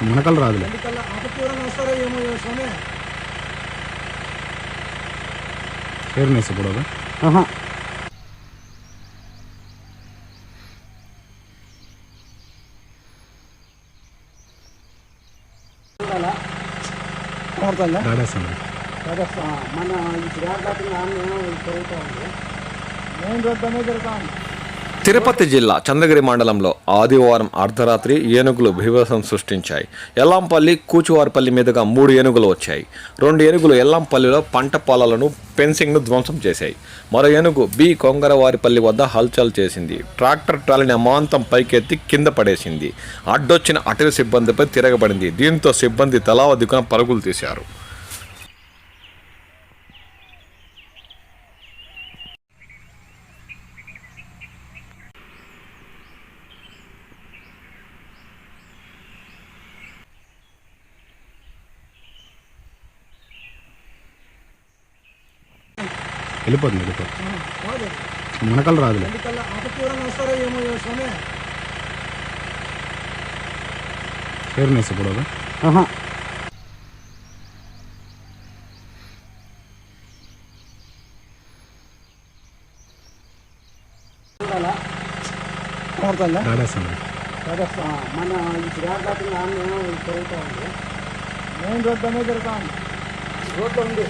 మునకలు రాదులే. ఫేర్నెస్ కూడా మన మెయిన్ రోడ్ అనేది జరుగుతుంది. తిరుపతి జిల్లా చంద్రగిరి మండలంలో ఆదివారం అర్ధరాత్రి ఏనుగులు బీభత్సం సృష్టించాయి. ఎల్లంపల్లి కూచువారిపల్లి మీదుగా 3 ఏనుగులు వచ్చాయి. 2 ఏనుగులు ఎల్లంపల్లిలో పంట పొలాలను ఫెన్సింగ్ను ధ్వంసం చేశాయి. మరో ఏనుగు బి కొంగరవారిపల్లి వద్ద హల్చల్ చేసింది. ట్రాక్టర్ ట్రాలీని అమాంతం పైకెత్తి కింద పడేసింది. అడ్డొచ్చిన అటవీ సిబ్బందిపై తిరగబడింది. దీంతో సిబ్బంది తలా దిక్కున పరుగులు తీశారు. వెళ్ళిపోతుంది. మునకలు రాదులే. ఫేర్నెస్ కూడా మన మెయిన్ రోడ్ అనేది జరుగుతుంది. రోడ్లో ఉంది.